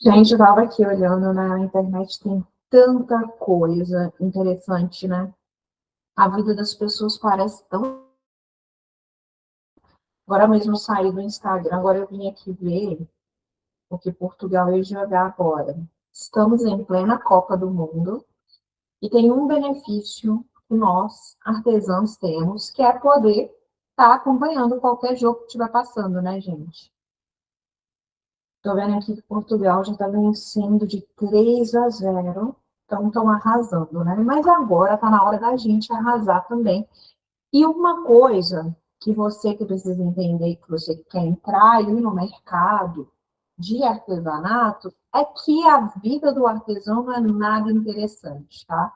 Gente, eu estava aqui olhando na internet, tem tanta coisa interessante, né? A vida das pessoas parece tão. Agora mesmo eu saí do Instagram, agora eu vim aqui ver o que Portugal ia jogar agora. Estamos em plena Copa do Mundo e tem um benefício que nós, artesãos, temos, que é poder estar acompanhando qualquer jogo que estiver passando, né, gente? Estou vendo aqui que Portugal já está vencendo de 3-0. Então estão arrasando, né? Mas agora está na hora da gente arrasar também. E uma coisa que você que precisa entender, que você quer entrar aí no mercado de artesanato, é que a vida do artesão não é nada interessante, tá?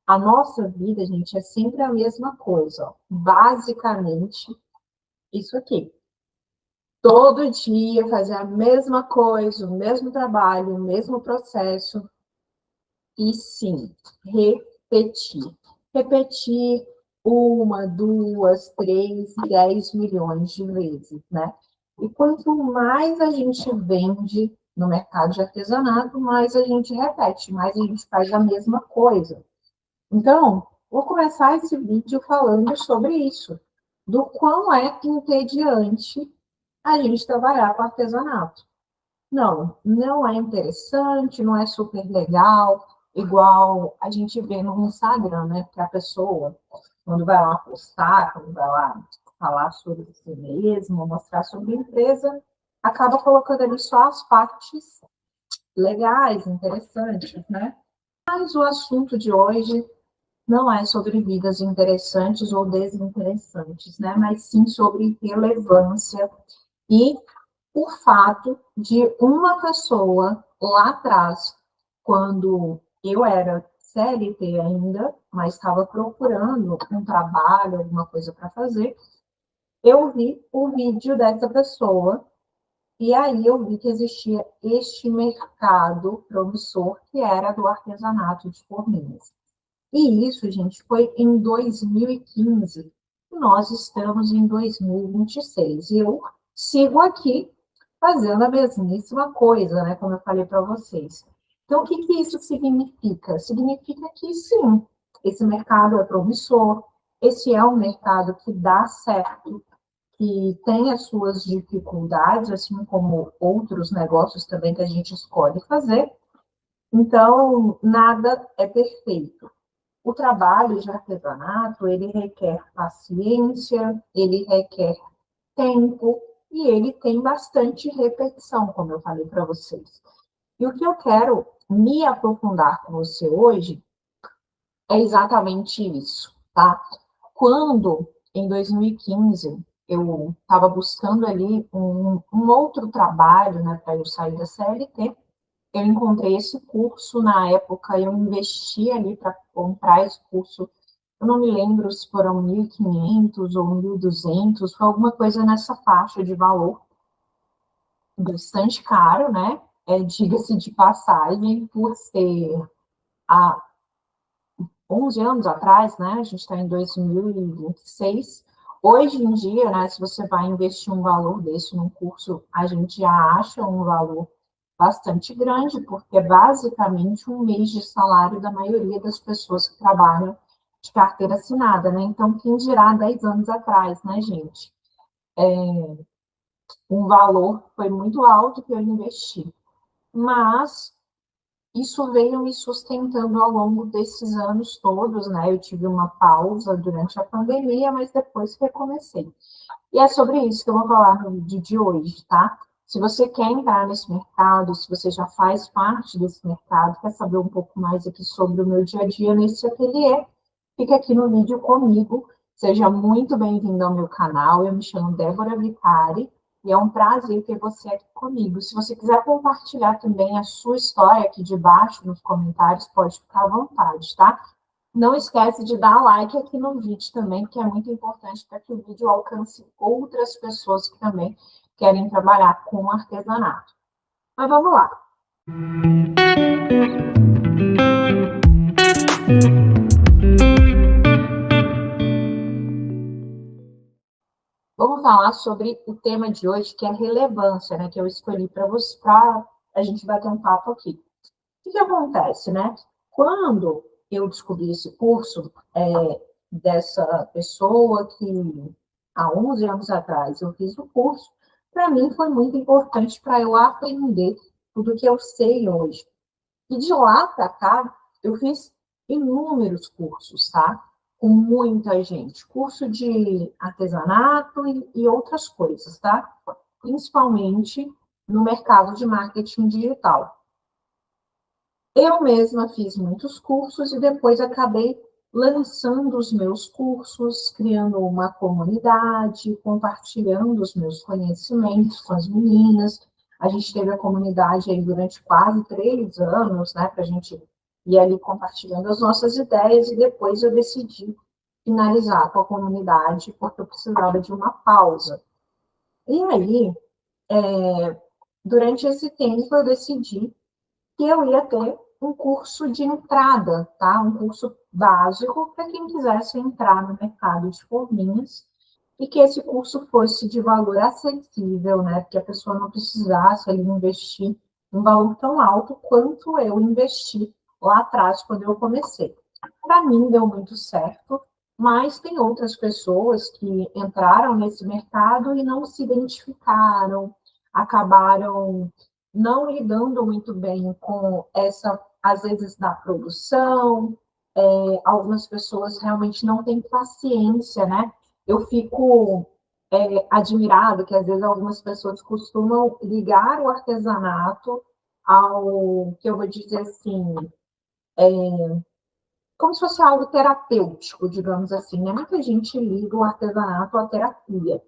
A nossa vida, gente, é sempre a mesma coisa, ó. Basicamente, isso aqui. Todo dia fazer a mesma coisa, o mesmo trabalho, o mesmo processo, e sim, repetir. Repetir uma, duas, três, 10 milhões de vezes, né? E quanto mais a gente vende no mercado de artesanato, mais a gente repete, mais a gente faz a mesma coisa. Então, vou começar esse vídeo falando sobre isso, do quão é entediante a gente trabalhar com artesanato. Não, não é interessante, não é super legal, igual a gente vê no Instagram, né? Que a pessoa, quando vai lá postar, quando vai lá falar sobre si mesmo, mostrar sobre a empresa, acaba colocando ali só as partes legais, interessantes, né? Mas o assunto de hoje não é sobre vidas interessantes ou desinteressantes, né? Mas sim sobre relevância e o fato de uma pessoa lá atrás, quando eu era CLT ainda, mas estava procurando um trabalho, alguma coisa para fazer, eu vi o vídeo dessa pessoa e aí eu vi que existia este mercado promissor que era do artesanato de forminhas. E isso, gente, foi em 2015. Nós estamos em 2026. E eu sigo aqui fazendo a mesmíssima coisa, né? Como eu falei para vocês. Então, o que que isso significa? Significa que, sim, esse mercado é promissor, esse é um mercado que dá certo, que tem as suas dificuldades, assim como outros negócios também que a gente escolhe fazer. Então, nada é perfeito. O trabalho de artesanato, ele requer paciência, ele requer tempo e ele tem bastante repetição, como eu falei para vocês. E o que eu quero me aprofundar com você hoje é exatamente isso, tá? Quando, em 2015, eu estava buscando ali um outro trabalho, né, para eu sair da CLT, eu encontrei esse curso na época, eu investi ali para comprar esse curso. Eu não me lembro se foram 1.500 ou 1.200, foi alguma coisa nessa faixa de valor, bastante caro, né? Diga-se de passagem, por ser há 11 anos atrás, né? A gente está em 2026. Hoje em dia, né, se você vai investir um valor desse num curso, a gente já acha um valor bastante grande, porque é basicamente um mês de salário da maioria das pessoas que trabalham de carteira assinada, né? Então, quem dirá 10 anos atrás, né, gente? Um valor foi muito alto que eu investi. Mas isso veio me sustentando ao longo desses anos todos, né? Eu tive uma pausa durante a pandemia, mas depois recomecei. E é sobre isso que eu vou falar no vídeo de hoje, tá? Se você quer entrar nesse mercado, se você já faz parte desse mercado, quer saber um pouco mais aqui sobre o meu dia a dia nesse ateliê, fica aqui no vídeo comigo. Seja muito bem-vindo ao meu canal. Eu me chamo Débora Vicari e é um prazer ter você aqui comigo. Se você quiser compartilhar também a sua história aqui debaixo nos comentários, pode ficar à vontade, tá? Não esquece de dar like aqui no vídeo também, que é muito importante para que o vídeo alcance outras pessoas que também querem trabalhar com artesanato. Mas vamos lá. Vamos falar sobre o tema de hoje, que é relevância, né? Que eu escolhi para a gente bater um papo aqui. O que acontece, né? Quando eu descobri esse curso, dessa pessoa que há 11 anos atrás eu fiz o curso, para mim foi muito importante para eu aprender tudo que eu sei hoje. E de lá para cá, eu fiz inúmeros cursos, tá? Com muita gente. Curso de artesanato e outras coisas, tá? Principalmente no mercado de marketing digital. Eu mesma fiz muitos cursos e depois acabei lançando os meus cursos, criando uma comunidade, compartilhando os meus conhecimentos com as meninas. A gente teve a comunidade aí durante quase 3 anos, né, para a gente ir ali compartilhando as nossas ideias, e depois eu decidi finalizar com a comunidade, porque eu precisava de uma pausa. E aí, durante esse tempo, eu decidi que eu ia ter um curso de entrada, tá? Um curso básico para quem quisesse entrar no mercado de forminhas, e que esse curso fosse de valor acessível, né? Que a pessoa não precisasse ali investir um valor tão alto quanto eu investi lá atrás quando eu comecei. Para mim deu muito certo, mas tem outras pessoas que entraram nesse mercado e não se identificaram, acabaram não lidando muito bem com essa, às vezes, da produção. Algumas pessoas realmente não têm paciência, né? Eu fico admirado que, às vezes, algumas pessoas costumam ligar o artesanato ao, que eu vou dizer assim, como se fosse algo terapêutico, digamos assim, né? Muita gente liga o artesanato à terapia.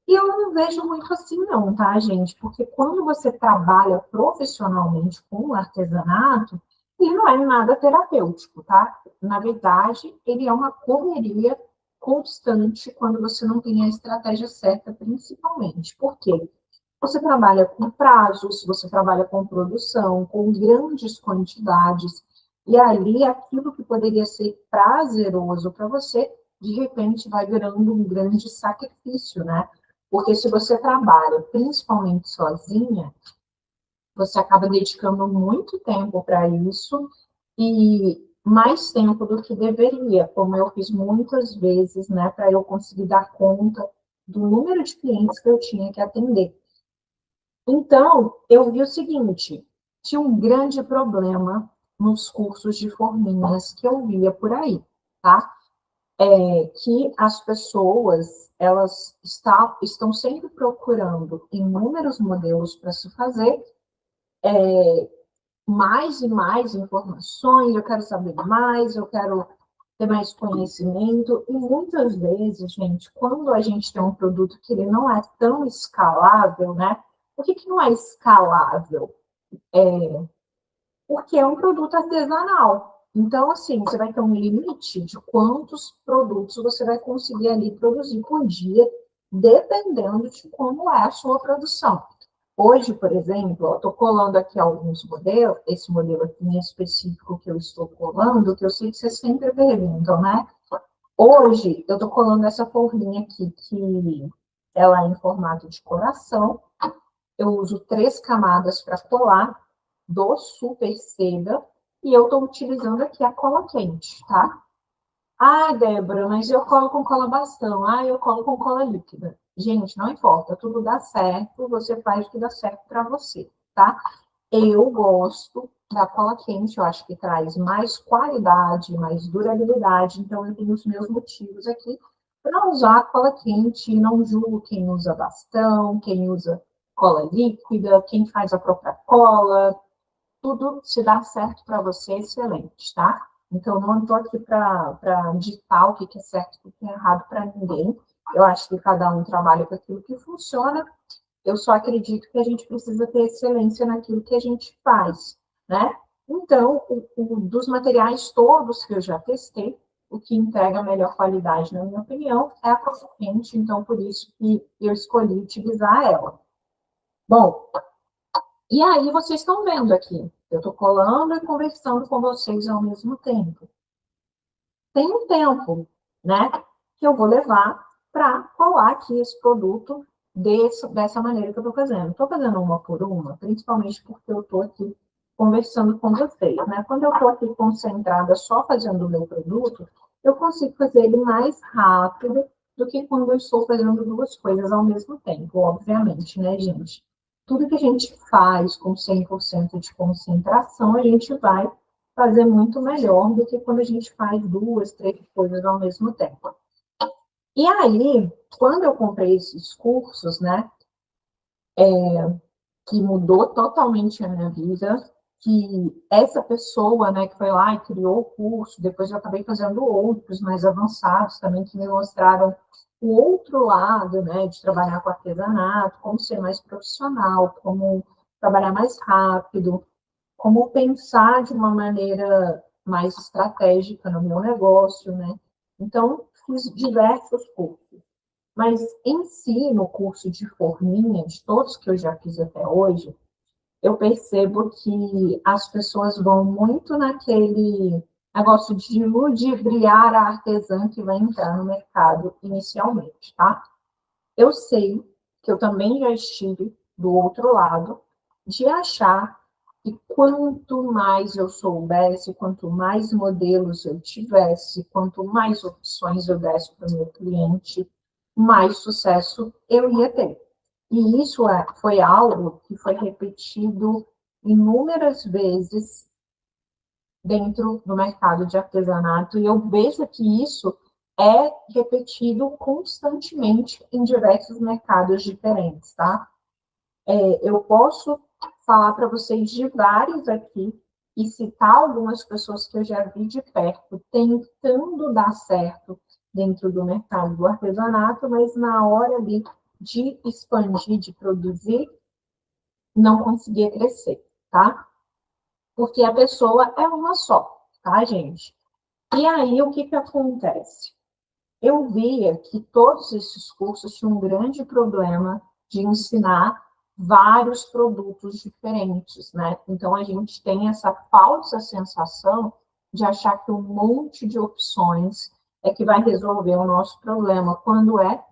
E eu não vejo muito assim, não, tá, gente? Porque quando você trabalha profissionalmente com o artesanato, ele não é nada terapêutico, tá? Na verdade, ele é uma correria constante quando você não tem a estratégia certa, principalmente. Por quê? Você trabalha com prazos, você trabalha com produção, com grandes quantidades, e ali aquilo que poderia ser prazeroso para você, de repente vai virando um grande sacrifício, né? Porque se você trabalha principalmente sozinha, você acaba dedicando muito tempo para isso, e mais tempo do que deveria, como eu fiz muitas vezes, né, para eu conseguir dar conta do número de clientes que eu tinha que atender. Então, eu vi o seguinte: tinha um grande problema nos cursos de forminhas que eu via por aí, tá? Que as pessoas, elas estão sempre procurando inúmeros modelos para se fazer, mais e mais informações, eu quero saber mais, eu quero ter mais conhecimento, e muitas vezes, gente, quando a gente tem um produto que ele não é tão escalável, né? Por que não é escalável? Porque é um produto artesanal. Então, assim, você vai ter um limite de quantos produtos você vai conseguir ali produzir por dia, dependendo de como é a sua produção. Hoje, por exemplo, eu estou colando aqui alguns modelos, esse modelo aqui em específico que eu estou colando, que eu sei que vocês sempre perguntam, né? Hoje, eu estou colando essa forrinha aqui, que ela é em formato de coração. Eu uso 3 camadas para colar, do super seda, e eu estou utilizando aqui a cola quente, tá? Ah, Débora, mas eu colo com cola bastão. Ah, eu colo com cola líquida. Gente, não importa, tudo dá certo, você faz o que dá certo para você, tá? Eu gosto da cola quente, eu acho que traz mais qualidade, mais durabilidade, então eu tenho os meus motivos aqui para usar a cola quente, e não julgo quem usa bastão, quem usa cola líquida, quem faz a própria cola, tudo se dá certo para você, excelente, tá? Então, não estou aqui para ditar o que é certo e o que é errado para ninguém. Eu acho que cada um trabalha com aquilo que funciona. Eu só acredito que a gente precisa ter excelência naquilo que a gente faz, né? Então, dos materiais todos que eu já testei, o que entrega a melhor qualidade, na minha opinião, é a cola quente. Então, por isso que eu escolhi utilizar ela. Bom, e aí vocês estão vendo aqui, eu estou colando e conversando com vocês ao mesmo tempo. Tem um tempo, né, que eu vou levar para colar aqui esse produto dessa maneira que eu estou fazendo. Estou fazendo uma por uma, principalmente porque eu estou aqui conversando com vocês, né? Quando eu estou aqui concentrada só fazendo o meu produto, eu consigo fazer ele mais rápido do que quando eu estou fazendo duas coisas ao mesmo tempo, obviamente, né, gente? Tudo que a gente faz com 100% de concentração, a gente vai fazer muito melhor do que quando a gente faz duas, três coisas ao mesmo tempo. E aí, quando eu comprei esses cursos, né, que mudou totalmente a minha vida, que essa pessoa, né, que foi lá e criou o curso, depois eu acabei fazendo outros mais avançados também, que me mostraram o outro lado, né, de trabalhar com artesanato, como ser mais profissional, como trabalhar mais rápido, como pensar de uma maneira mais estratégica no meu negócio, né? Então, fiz diversos cursos. Mas em si, no curso de forminha, de todos que eu já fiz até hoje, eu percebo que as pessoas vão muito naquele negócio de ludibriar a artesã que vai entrar no mercado inicialmente, tá? Eu sei que eu também já estive do outro lado, de achar que quanto mais eu soubesse, quanto mais modelos eu tivesse, quanto mais opções eu desse para o meu cliente, mais sucesso eu ia ter. E isso foi algo que foi repetido inúmeras vezes dentro do mercado de artesanato, e eu vejo que isso é repetido constantemente em diversos mercados diferentes, tá? Eu posso falar para vocês de vários aqui e citar algumas pessoas que eu já vi de perto tentando dar certo dentro do mercado do artesanato, mas na hora ali de expandir, de produzir, não conseguia crescer, tá? Porque a pessoa é uma só, tá, gente? E aí, o que que acontece? Eu via que todos esses cursos tinham um grande problema de ensinar vários produtos diferentes, né? Então, a gente tem essa falsa sensação de achar que um monte de opções é que vai resolver o nosso problema, quando é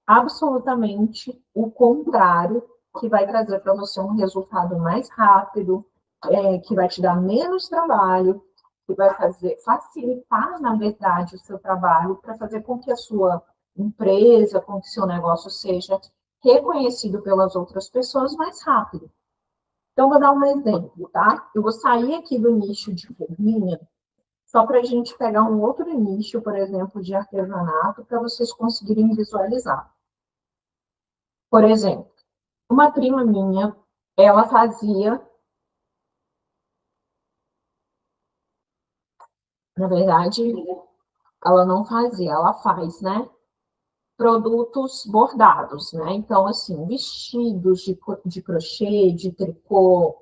absolutamente o contrário, que vai trazer para você um resultado mais rápido, que vai te dar menos trabalho, que vai facilitar, na verdade, o seu trabalho para fazer com que a sua empresa, com que o seu negócio seja reconhecido pelas outras pessoas mais rápido. Então, vou dar um exemplo, tá? Eu vou sair aqui do nicho de forminha, só para a gente pegar um outro nicho, por exemplo, de artesanato, para vocês conseguirem visualizar. Por exemplo, uma prima minha, ela fazia, na verdade, ela não fazia, ela faz, né? Produtos bordados, né? Então, assim, vestidos de crochê, de tricô,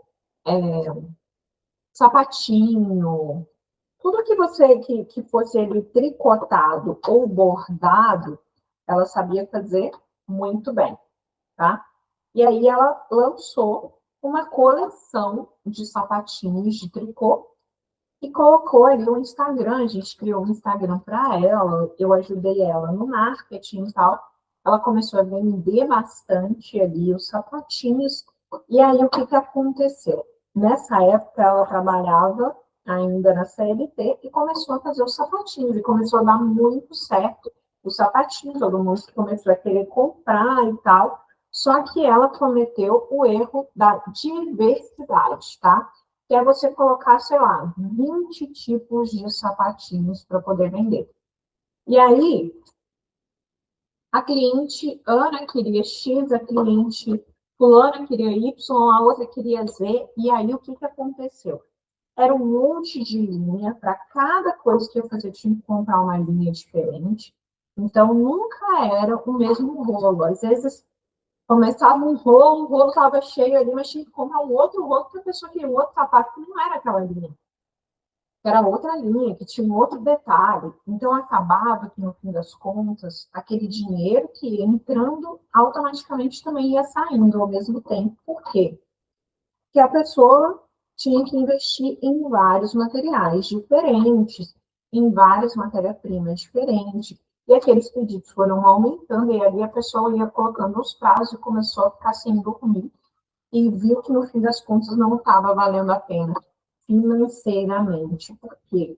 sapatinho, tudo que que fosse ele tricotado ou bordado, ela sabia fazer muito bem, tá? E aí ela lançou uma coleção de sapatinhos de tricô e colocou ali o Instagram, a gente criou um Instagram para ela, eu ajudei ela no marketing e tal. Ela começou a vender bastante ali os sapatinhos. E aí, o que que aconteceu? Nessa época, ela trabalhava ainda na CLT e começou a fazer os sapatinhos, e começou a dar muito certo os sapatinhos, todo mundo começou a querer comprar e tal. Só que ela cometeu o erro da diversidade, tá? Que é você colocar, sei lá, 20 tipos de sapatinhos para poder vender. E aí, a cliente Ana queria X, a cliente fulana queria Y, a outra queria Z, e aí o que que aconteceu? Era um monte de linha, para cada coisa que eu fazia, eu tinha que comprar uma linha diferente. Então, nunca era o mesmo rolo. Às vezes, começava um rolo, o rolo estava cheio ali, mas tinha que comprar um outro rolo, porque a pessoa queria um outro sapato que não era aquela linha, era outra linha, que tinha um outro detalhe. Então, acabava que, no fim das contas, aquele dinheiro que ia entrando, automaticamente também ia saindo ao mesmo tempo. Por quê? Porque a pessoa tinha que investir em vários materiais diferentes, em várias matérias-primas diferentes. E aqueles pedidos foram aumentando, e ali a pessoa ia colocando os prazos e começou a ficar sem dormir, e viu que no fim das contas não estava valendo a pena financeiramente. Por quê?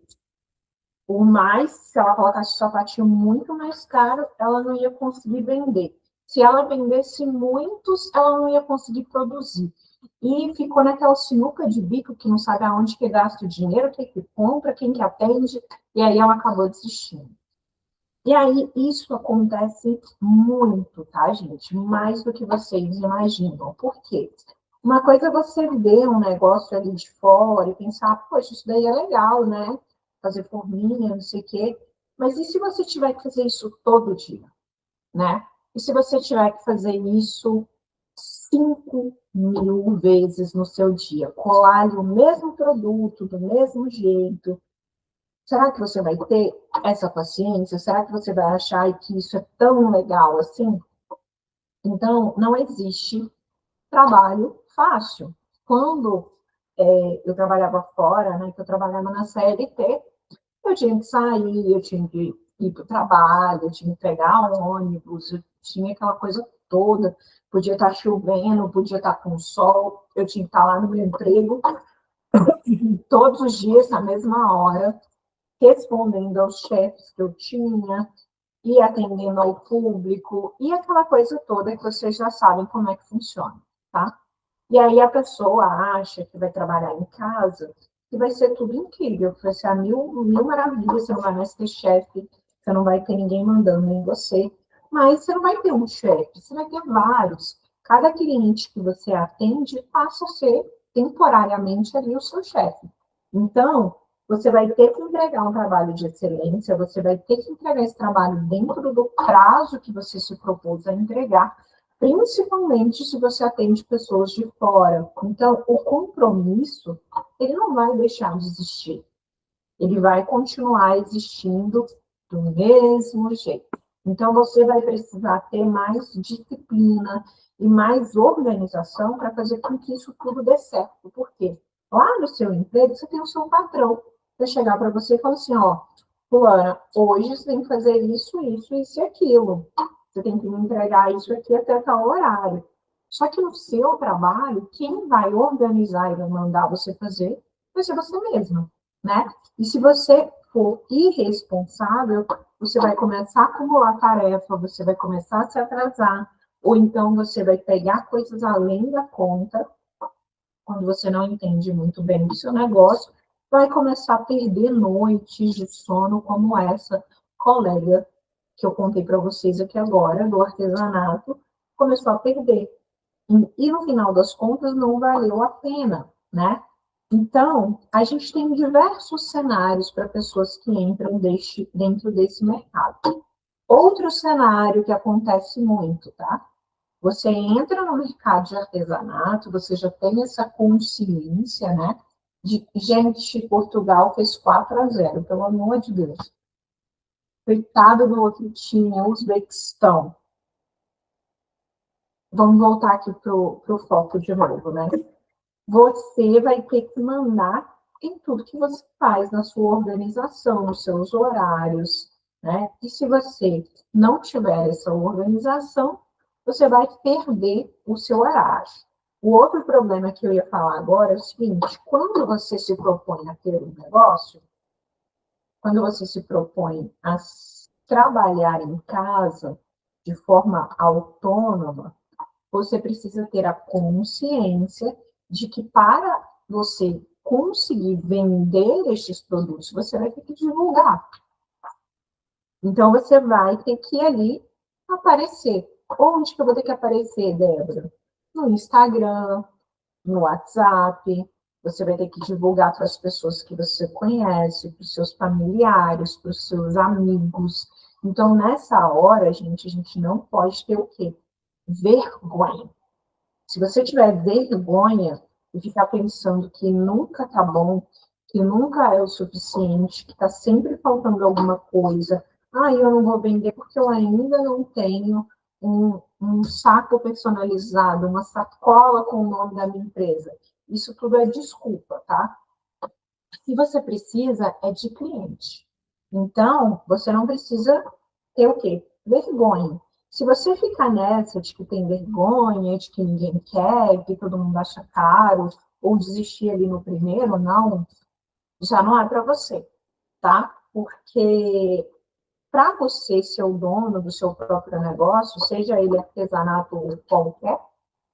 Por mais, se ela colocasse o sapatinho muito mais caro, ela não ia conseguir vender. Se ela vendesse muitos, ela não ia conseguir produzir. E ficou naquela sinuca de bico que não sabe aonde que gasta o dinheiro, o que que compra, quem que atende, e aí ela acabou desistindo. E aí isso acontece muito, tá, gente? Mais do que vocês imaginam. Por quê? Uma coisa é você ver um negócio ali de fora e pensar, poxa, isso daí é legal, né? Fazer forminha, não sei o quê. Mas e se você tiver que fazer isso todo dia, né? E se você tiver que fazer isso 5.000 vezes no seu dia? Colar ali o mesmo produto, do mesmo jeito. Será que você vai ter essa paciência? Será que você vai achar que isso é tão legal assim? Então, não existe trabalho fácil. Quando eu trabalhava fora, né, que eu trabalhava na CLT, eu tinha que sair, eu tinha que ir para o trabalho, eu tinha que pegar um ônibus, eu tinha aquela coisa toda. Podia estar chovendo, podia estar com sol, eu tinha que estar lá no meu emprego todos os dias, na mesma hora, respondendo aos chefes que eu tinha, e atendendo ao público, e aquela coisa toda que vocês já sabem como é que funciona, tá? E aí a pessoa acha que vai trabalhar em casa, que vai ser tudo incrível, que vai ser a mil maravilhas, você não vai mais ter chefe, você não vai ter ninguém mandando em você, mas você não vai ter um chefe, você vai ter vários. Cada cliente que você atende passa a ser temporariamente ali o seu chefe. Então, você vai ter que entregar um trabalho de excelência, você vai ter que entregar esse trabalho dentro do prazo que você se propôs a entregar, principalmente se você atende pessoas de fora. Então, o compromisso, ele não vai deixar de existir. Ele vai continuar existindo do mesmo jeito. Então, você vai precisar ter mais disciplina e mais organização para fazer com que isso tudo dê certo. Por quê? Lá no seu emprego, você tem o seu patrão. Vai chegar para você e falar assim, ó, fulana, hoje você tem que fazer isso e aquilo. Você tem que me entregar isso aqui até tal horário. Só que no seu trabalho, quem vai organizar e vai mandar você fazer vai ser você mesma, né? E se você for irresponsável, você vai começar a acumular tarefa, você vai começar a se atrasar, ou então você vai pegar coisas além da conta, quando você não entende muito bem o seu negócio, vai começar a perder noites de sono, como essa colega que eu contei para vocês aqui agora, do artesanato, começou a perder. E no final das contas, não valeu a pena, né? Então, a gente tem diversos cenários para pessoas que entram dentro desse mercado. Outro cenário que acontece muito, tá? Você entra no mercado de artesanato, você já tem essa consciência, né? De, gente, Portugal fez 4-0, pelo amor de Deus. Coitado do outro time, Uzbequistão. Vamos voltar aqui para o foco de novo, né? Você vai ter que mandar em tudo que você faz, na sua organização, nos seus horários, né? E se você não tiver essa organização, você vai perder o seu horário. O outro problema que eu ia falar agora é o seguinte: quando você se propõe a ter um negócio, quando você se propõe a trabalhar em casa de forma autônoma, você precisa ter a consciência de que para você conseguir vender estes produtos, você vai ter que divulgar. Então, você vai ter que ir ali aparecer. Onde que eu vou ter que aparecer, Débora? No Instagram, no WhatsApp. Você vai ter que divulgar para as pessoas que você conhece, para os seus familiares, para os seus amigos. Então, nessa hora, gente, a gente não pode ter o quê? Vergonha. Se você tiver vergonha e ficar pensando que nunca tá bom, que nunca é o suficiente, que tá sempre faltando alguma coisa, eu não vou vender porque eu ainda não tenho um saco personalizado, uma sacola com o nome da minha empresa. Isso tudo é desculpa, tá? O que você precisa é de cliente. Então, você não precisa ter o quê? Vergonha. Se você ficar nessa de que tem vergonha, de que ninguém quer, que todo mundo acha caro, ou desistir ali no primeiro, não, já não é para você, tá? Porque para você ser o dono do seu próprio negócio, seja ele artesanato ou qualquer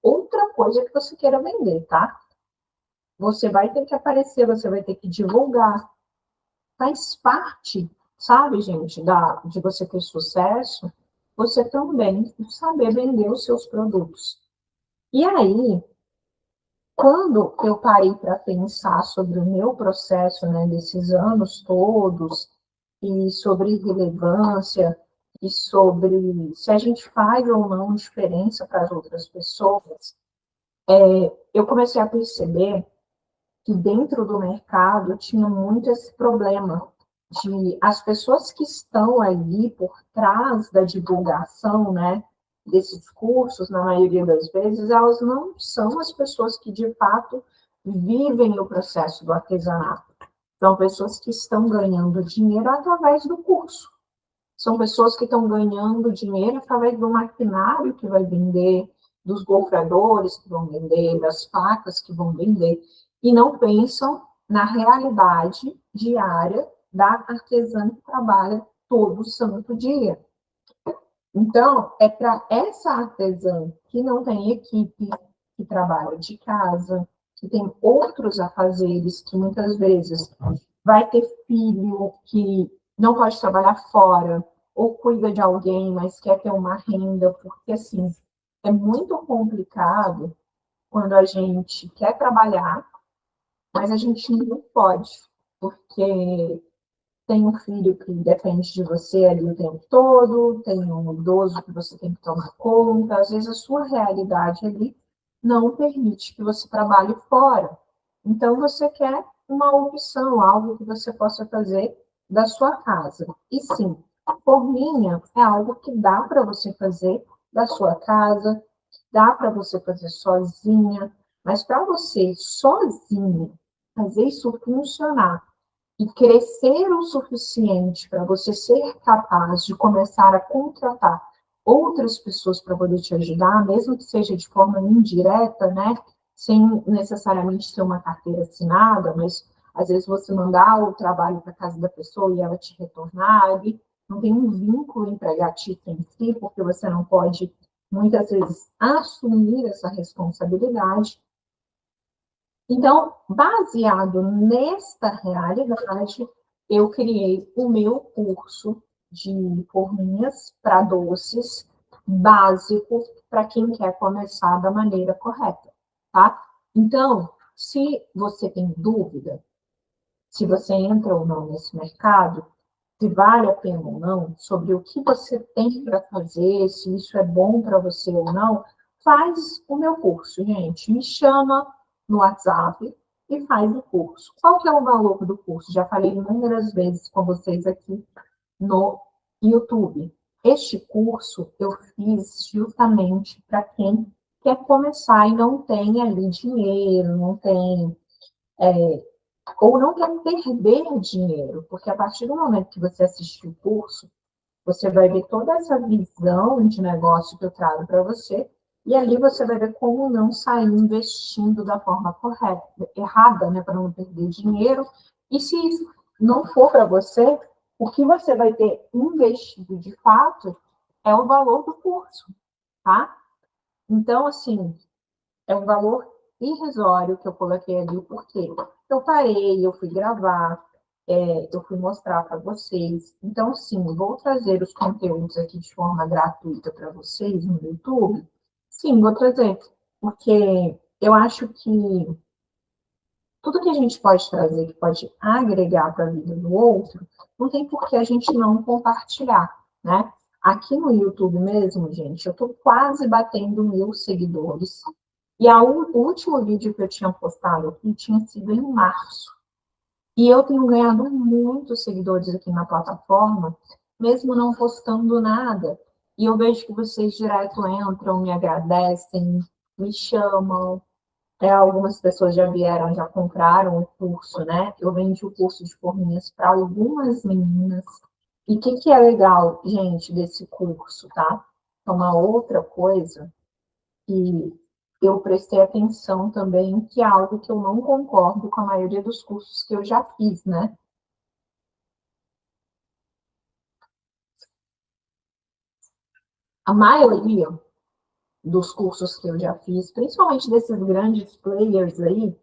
outra coisa que você queira vender, tá? Você vai ter que aparecer, você vai ter que divulgar. Faz parte, sabe, gente, de você ter sucesso, você também saber vender os seus produtos. E aí, quando eu parei para pensar sobre o meu processo, né, desses anos todos, e sobre relevância, e sobre se a gente faz ou não diferença para as outras pessoas, eu comecei a perceber que dentro do mercado tinha muito esse problema de as pessoas que estão ali por trás da divulgação, né, desses cursos, na maioria das vezes, elas não são as pessoas que de fato vivem o processo do artesanato. São pessoas que estão ganhando dinheiro através do curso. São pessoas que estão ganhando dinheiro através do maquinário que vai vender, dos golpeadores que vão vender, das facas que vão vender, e não pensam na realidade diária da artesã que trabalha todo santo dia. Então, é para essa artesã que não tem equipe, que trabalha de casa, que tem outros afazeres, que muitas vezes vai ter filho que não pode trabalhar fora, ou cuida de alguém, mas quer ter uma renda, porque assim, é muito complicado quando a gente quer trabalhar, mas a gente não pode, porque tem um filho que depende de você ali o tempo todo, tem um idoso que você tem que tomar conta, às vezes a sua realidade ali não permite que você trabalhe fora. Então, você quer uma opção, algo que você possa fazer da sua casa. E sim, forminha é algo que dá para você fazer da sua casa, dá para você fazer sozinha, mas para você sozinha fazer isso funcionar e crescer o suficiente para você ser capaz de começar a contratar outras pessoas para poder te ajudar, mesmo que seja de forma indireta, né? Sem necessariamente ter uma carteira assinada, mas às vezes você mandar o trabalho para casa da pessoa e ela te retornar, e não tem um vínculo empregatício em si, porque você não pode, muitas vezes, assumir essa responsabilidade. Então, baseado nesta realidade, eu criei o meu curso de forminhas para doces básico para quem quer começar da maneira correta, tá? Então, se você tem dúvida, se você entra ou não nesse mercado, se vale a pena ou não, sobre o que você tem para fazer, se isso é bom para você ou não, faz o meu curso, gente. Me chama no WhatsApp e faz o curso. Qual que é o valor do curso? Já falei inúmeras vezes com vocês aqui no YouTube. Este curso eu fiz justamente para quem quer começar e não tem ali dinheiro, não tem ou não quer perder dinheiro, porque a partir do momento que você assistir o curso, você vai ver toda essa visão de negócio que eu trago para você, e ali você vai ver como não sair investindo da forma correta, errada, né, para não perder dinheiro. E se isso não for para você, o que você vai ter investido de fato é o valor do curso, tá? Então, assim, é um valor irrisório que eu coloquei ali, porque eu parei, eu fui gravar, eu fui mostrar para vocês. Então, sim, vou trazer os conteúdos aqui de forma gratuita para vocês no YouTube. Sim, vou trazer, porque eu acho que tudo que a gente pode trazer, que pode agregar para a vida do outro, não tem por que a gente não compartilhar, né? Aqui no YouTube mesmo, gente, eu estou quase batendo 1.000 seguidores. E o último vídeo que eu tinha postado aqui tinha sido em março. E eu tenho ganhado muitos seguidores aqui na plataforma, mesmo não postando nada. E eu vejo que vocês direto entram, me agradecem, me chamam. Algumas pessoas já vieram, já compraram o curso, né? Eu vendi o curso de forminhas para algumas meninas. E o que é legal, gente, desse curso, tá? É uma outra coisa que eu prestei atenção também, que é algo que eu não concordo com a maioria dos cursos que eu já fiz, né? A maioria dos cursos que eu já fiz, principalmente desses grandes players aí,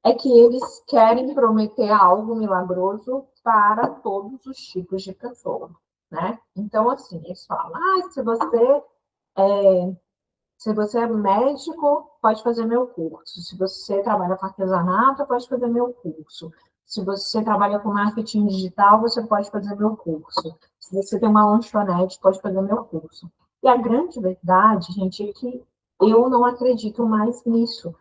é que eles querem prometer algo milagroso para todos os tipos de pessoa, né? Então, assim, eles falam, se você é médico, pode fazer meu curso. Se você trabalha com artesanato, pode fazer meu curso. Se você trabalha com marketing digital, você pode fazer meu curso. Se você tem uma lanchonete, pode fazer meu curso. E a grande verdade, gente, é que eu não acredito mais nisso,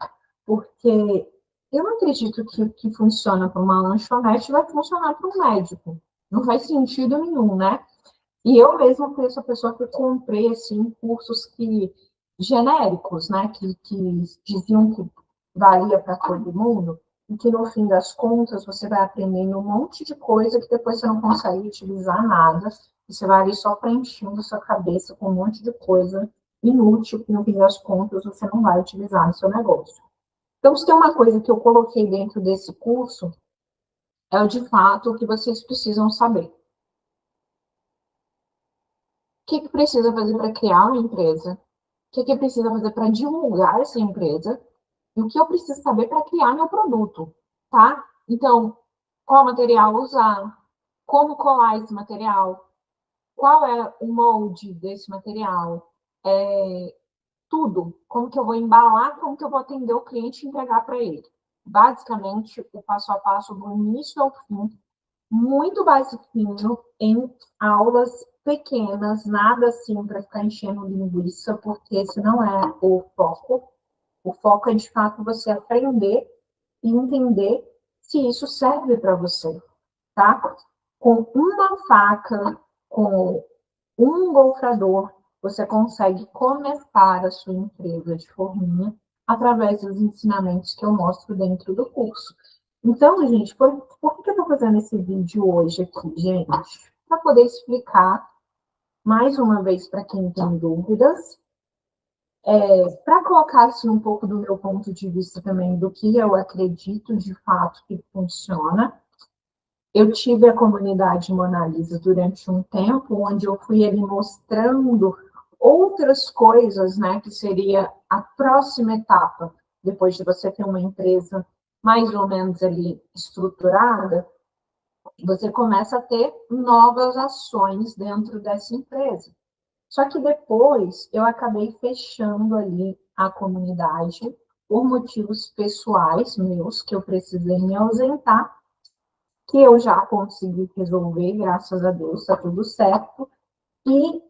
porque eu não acredito que o que funciona para uma lanchonete vai funcionar para um médico. Não faz sentido nenhum, né? E eu mesma fui essa pessoa que comprei assim, cursos genéricos, né? Que diziam que valia para todo mundo, e que no fim das contas você vai aprendendo um monte de coisa que depois você não consegue utilizar nada, e você vai ali só preenchendo sua cabeça com um monte de coisa inútil que no fim das contas você não vai utilizar no seu negócio. Então, se tem uma coisa que eu coloquei dentro desse curso, é o de fato o que vocês precisam saber. O que precisa fazer para criar uma empresa? O que precisa fazer para divulgar essa empresa? E o que eu preciso saber para criar meu produto, tá? Então, qual material usar? Como colar esse material? Qual é o molde desse material? Tudo. Como que eu vou embalar? Como que eu vou atender o cliente e entregar para ele? Basicamente, o passo a passo do início ao fim, muito basiquinho, em aulas pequenas, nada assim para ficar enchendo linguiça, porque esse não é o foco. O foco é, de fato, você aprender e entender se isso serve para você, tá? Com uma faca, com um golfador, você consegue começar a sua empresa de forminha através dos ensinamentos que eu mostro dentro do curso. Então, gente, por que eu estou fazendo esse vídeo hoje aqui, gente? Para poder explicar mais uma vez para quem tem dúvidas, para colocar assim, um pouco do meu ponto de vista também, do que eu acredito de fato que funciona. Eu tive a comunidade Mona Lisa durante um tempo, onde eu fui ali mostrando outras coisas, né, que seria a próxima etapa, depois de você ter uma empresa mais ou menos ali estruturada, você começa a ter novas ações dentro dessa empresa. Só que depois eu acabei fechando ali a comunidade por motivos pessoais meus, que eu precisei me ausentar, que eu já consegui resolver, graças a Deus, está tudo certo. E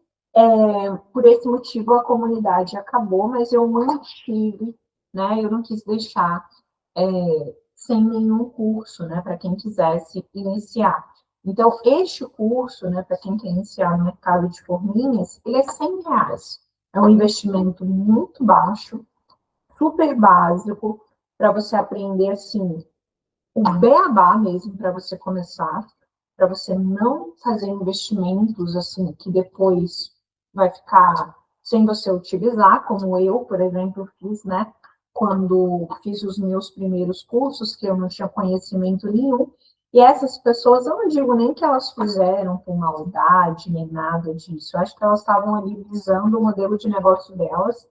por esse motivo a comunidade acabou, mas eu mantive, né? Eu não quis deixar sem nenhum curso, né? Para quem quisesse iniciar. Então, este curso, né, para quem quer iniciar no mercado de forminhas, ele é R$ 100. É um investimento muito baixo, super básico, para você aprender, assim, o beabá mesmo, para você começar, para você não fazer investimentos, assim, que depois vai ficar sem você utilizar, como eu, por exemplo, fiz, né? Quando fiz os meus primeiros cursos, que eu não tinha conhecimento nenhum, e essas pessoas, eu não digo nem que elas fizeram com maldade, nem nada disso. Eu acho que elas estavam ali visando o modelo de negócio delas,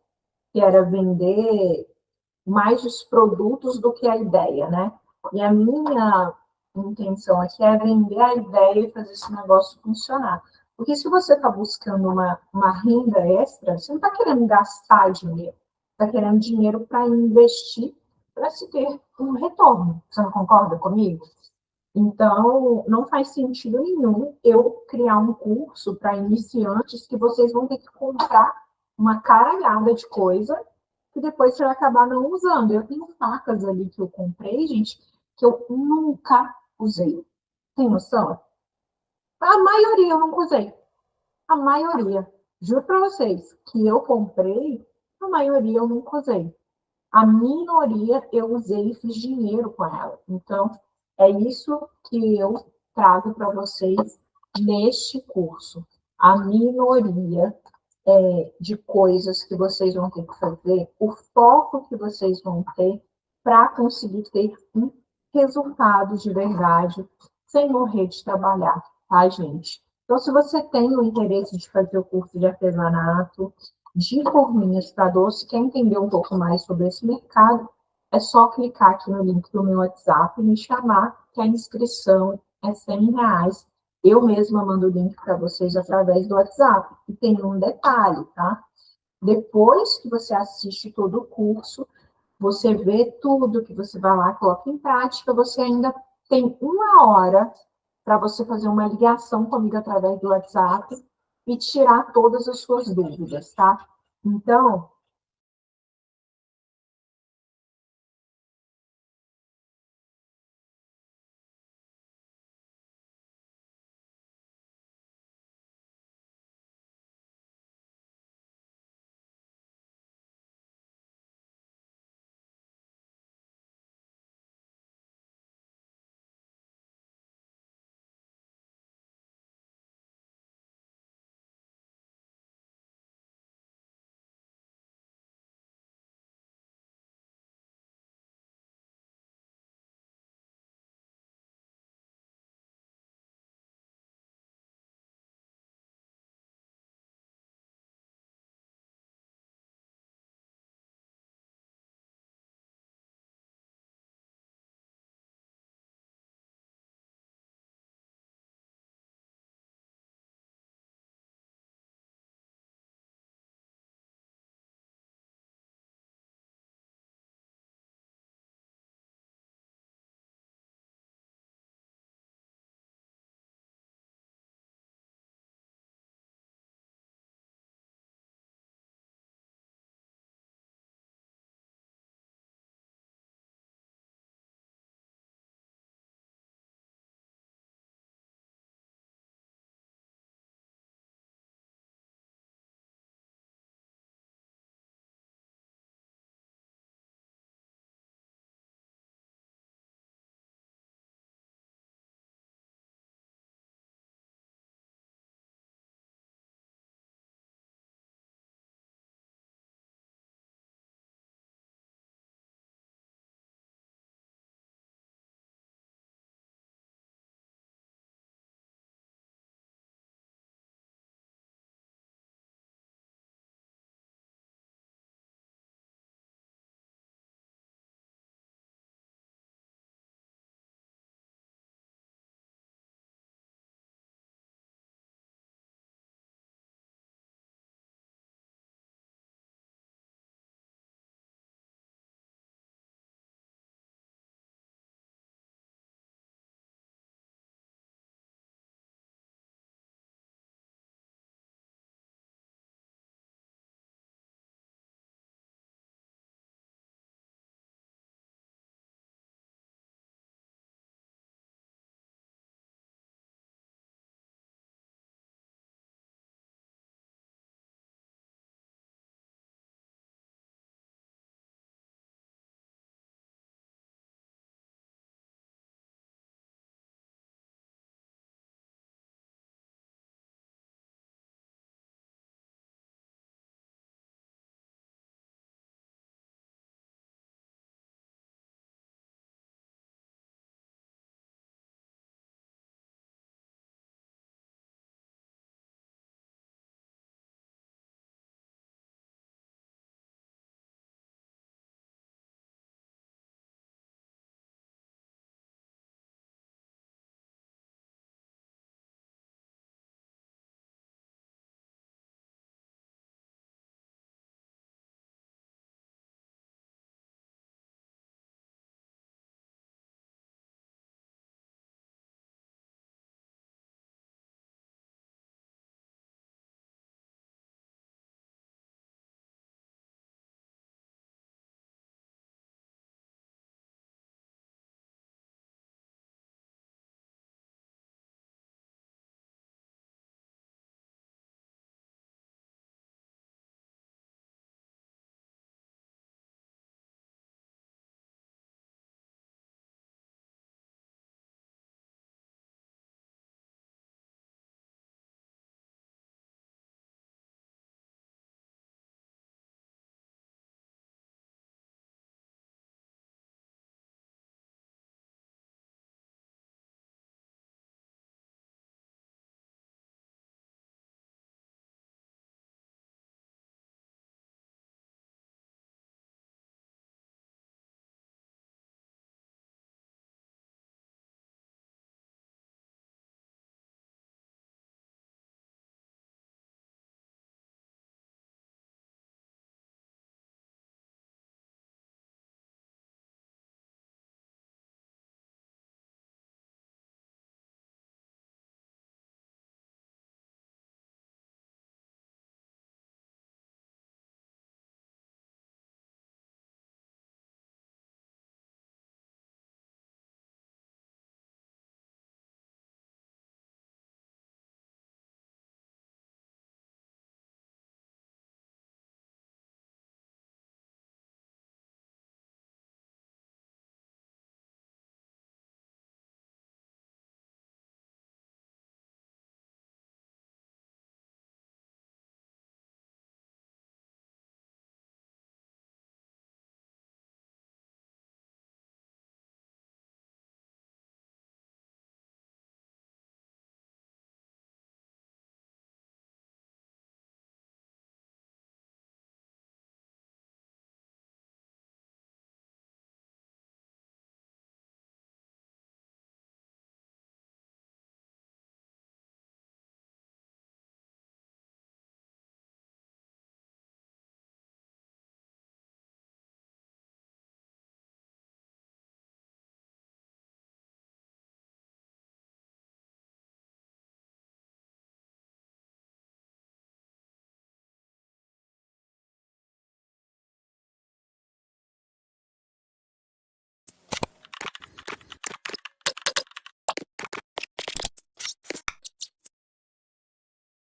que era vender mais os produtos do que a ideia, né? E a minha intenção aqui é vender a ideia e fazer esse negócio funcionar. Porque se você está buscando uma renda extra, você não está querendo gastar dinheiro, está querendo dinheiro para investir, para se ter um retorno. Você não concorda comigo? Então, não faz sentido nenhum eu criar um curso para iniciantes que vocês vão ter que comprar uma caralhada de coisa que depois você vai acabar não usando. Eu tenho facas ali que eu comprei, gente, que eu nunca usei. Tem noção? A maioria eu nunca usei. A maioria. Juro para vocês que eu comprei, a maioria eu nunca usei. A minoria eu usei e fiz dinheiro com ela. Então, é isso que eu trago para vocês neste curso. A minoria de coisas que vocês vão ter que fazer, o foco que vocês vão ter para conseguir ter um resultado de verdade, sem morrer de trabalhar, tá, gente? Então, se você tem o interesse de fazer o curso de artesanato, de forminhas para doce, quer entender um pouco mais sobre esse mercado, é só clicar aqui no link do meu WhatsApp e me chamar, que a inscrição é R$ 100. Eu mesma mando o link para vocês através do WhatsApp. E tem um detalhe, tá? Depois que você assiste todo o curso, você vê tudo que você vai lá, coloca em prática, você ainda tem 1 hora para você fazer uma ligação comigo através do WhatsApp e tirar todas as suas dúvidas, tá? Então,